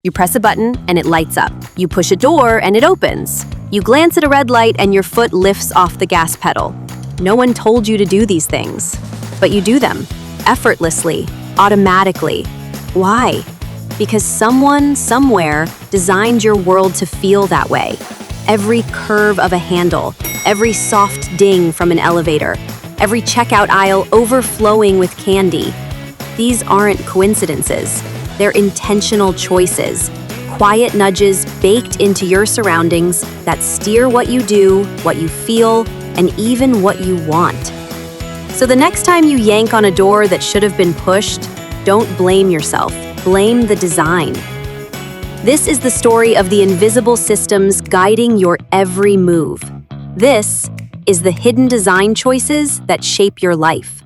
You press a button and it lights up. You push a door and it opens. You glance at a red light and your foot lifts off the gas pedal. No one told you to do these things, but you do them effortlessly, automatically. Why? Because someone, somewhere, designed your world to feel that way. Every curve of a handle, every soft ding from an elevator, every checkout aisle overflowing with candy. These aren't coincidences. They're intentional choices, quiet nudges baked into your surroundings that steer what you do, what you feel, and even what you want. So the next time you yank on a door that should have been pushed, don't blame yourself. Blame the design. This is the story of the invisible systems guiding your every move. This is the hidden design choices that shape your life.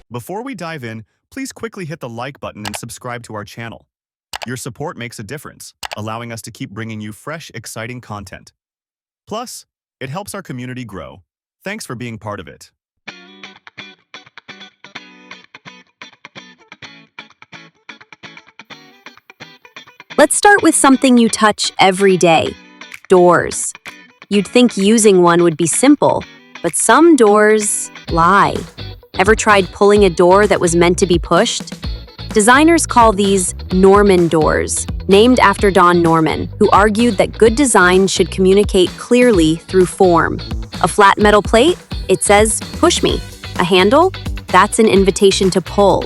Before we dive in, please quickly hit the like button and subscribe to our channel. Your support makes a difference, allowing us to keep bringing you fresh, exciting content. Plus, it helps our community grow. Thanks for being part of it. Let's start with something you touch every day: doors. You'd think using one would be simple, but some doors lie. Ever tried pulling a door that was meant to be pushed? Designers call these Norman doors, named after Don Norman, who argued that good design should communicate clearly through form. A flat metal plate? It says, "Push me." A handle? That's an invitation to pull.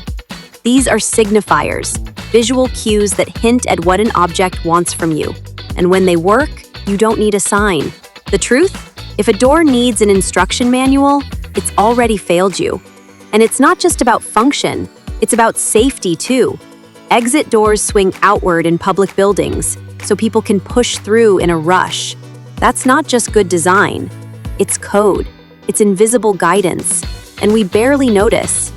These are signifiers, visual cues that hint at what an object wants from you. And when they work, you don't need a sign. The truth? If a door needs an instruction manual, it's already failed you. And it's not just about function, it's about safety too. Exit doors swing outward in public buildings, so people can push through in a rush. That's not just good design. It's code. It's invisible guidance. And we barely notice.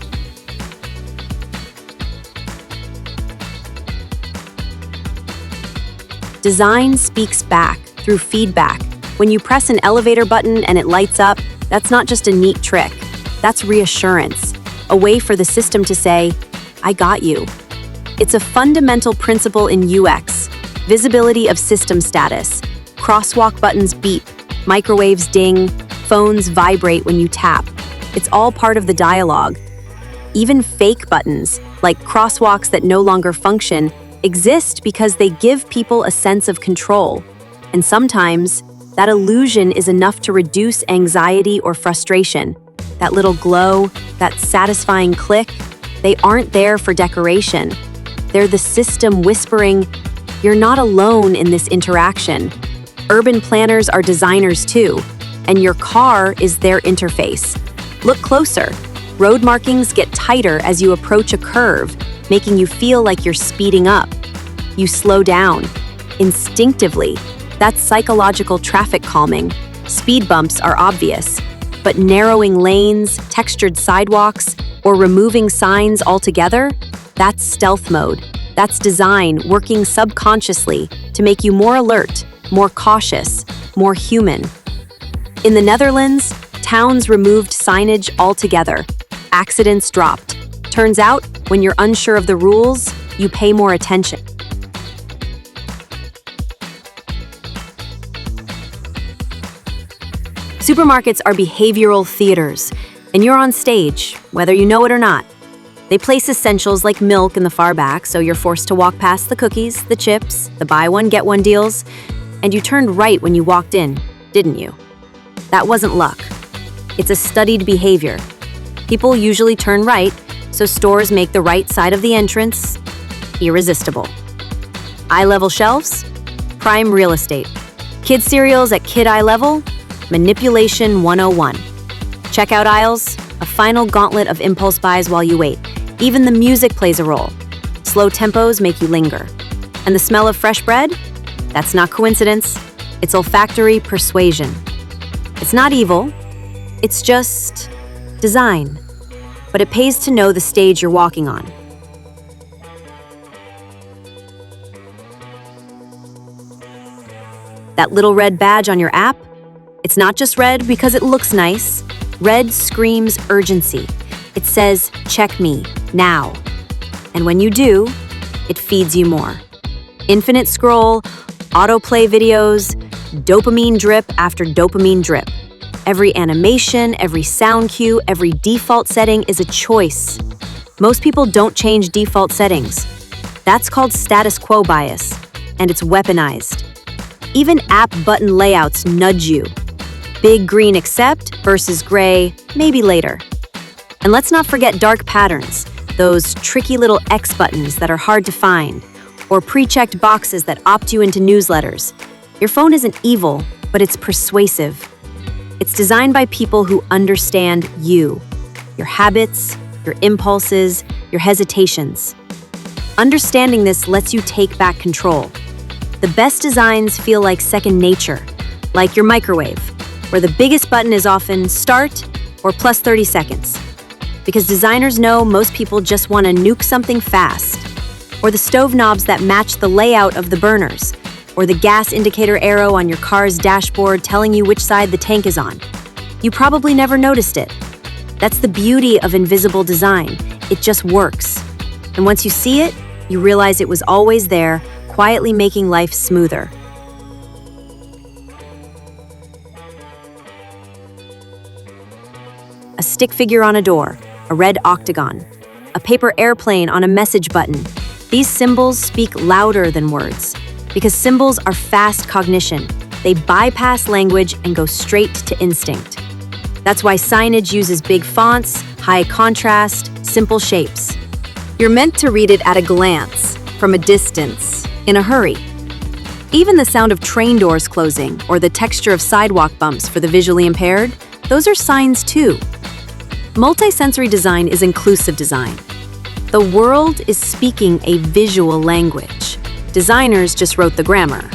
Design speaks back through feedback. When you press an elevator button and it lights up, that's not just a neat trick. That's reassurance, a way for the system to say, "I got you." It's a fundamental principle in UX, visibility of system status. Crosswalk buttons beep, microwaves ding, phones vibrate when you tap. It's all part of the dialogue. Even fake buttons, like crosswalks that no longer function, exist because they give people a sense of control. And sometimes, that illusion is enough to reduce anxiety or frustration. That little glow, that satisfying click, they aren't there for decoration. They're the system whispering, "You're not alone in this interaction." Urban planners are designers too, and your car is their interface. Look closer. Road markings get tighter as you approach a curve, making you feel like you're speeding up. You slow down. Instinctively, that's psychological traffic calming. Speed bumps are obvious, but narrowing lanes, textured sidewalks, or removing signs altogether, that's stealth mode. That's design working subconsciously to make you more alert, more cautious, more human. In the Netherlands, towns removed signage altogether. Accidents dropped. Turns out, when you're unsure of the rules, you pay more attention. Supermarkets are behavioral theaters, and you're on stage, whether you know it or not. They place essentials like milk in the far back, so you're forced to walk past the cookies, the chips, the buy one, get one deals, and you turned right when you walked in, didn't you? That wasn't luck. It's a studied behavior. People usually turn right, so stores make the right side of the entrance irresistible. Eye-level shelves? Prime real estate. Kid cereals at kid eye level? Manipulation 101. Checkout aisles? A final gauntlet of impulse buys while you wait. Even the music plays a role. Slow tempos make you linger. And the smell of fresh bread? That's not coincidence. It's olfactory persuasion. It's not evil. It's just design. But it pays to know the stage you're walking on. That little red badge on your app? It's not just red because it looks nice. Red screams urgency. It says, check me, now. And when you do, it feeds you more. Infinite scroll, autoplay videos, dopamine drip after dopamine drip. Every animation, every sound cue, every default setting is a choice. Most people don't change default settings. That's called status quo bias, and it's weaponized. Even app button layouts nudge you. Big green accept versus gray maybe later. And let's not forget dark patterns, those tricky little X buttons that are hard to find, or pre-checked boxes that opt you into newsletters. Your phone isn't evil, but it's persuasive. It's designed by people who understand you, your habits, your impulses, your hesitations. Understanding this lets you take back control. The best designs feel like second nature, like your microwave, where the biggest button is often start or plus 30 seconds. Because designers know most people just want to nuke something fast. Or the stove knobs that match the layout of the burners. Or the gas indicator arrow on your car's dashboard telling you which side the tank is on. You probably never noticed it. That's the beauty of invisible design. It just works. And once you see it, you realize it was always there, quietly making life smoother. A stick figure on a door, a red octagon, a paper airplane on a message button. These symbols speak louder than words, because symbols are fast cognition. They bypass language and go straight to instinct. That's why signage uses big fonts, high contrast, simple shapes. You're meant to read it at a glance, from a distance, in a hurry. Even the sound of train doors closing or the texture of sidewalk bumps for the visually impaired, those are signs too. Multisensory design is inclusive design. The world is speaking a visual language. Designers just wrote the grammar.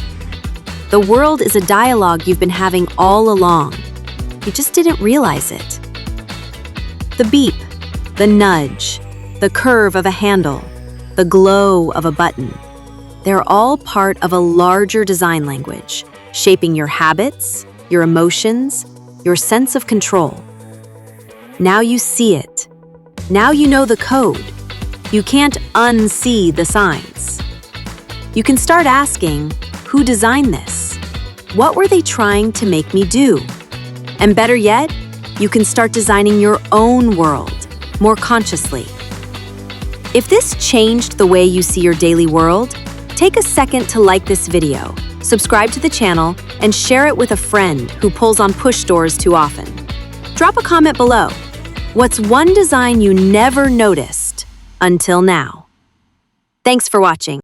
The world is a dialogue you've been having all along. You just didn't realize it. The beep, the nudge, the curve of a handle, the glow of a button. They're all part of a larger design language, shaping your habits, your emotions, your sense of control. Now you see it. Now you know the code. You can't unsee the signs. You can start asking, who designed this? What were they trying to make me do? And better yet, you can start designing your own world more consciously. If this changed the way you see your daily world, take a second to like this video, subscribe to the channel, and share it with a friend who pulls on push doors too often. Drop a comment below. What's one design you never noticed until now? Thanks for watching.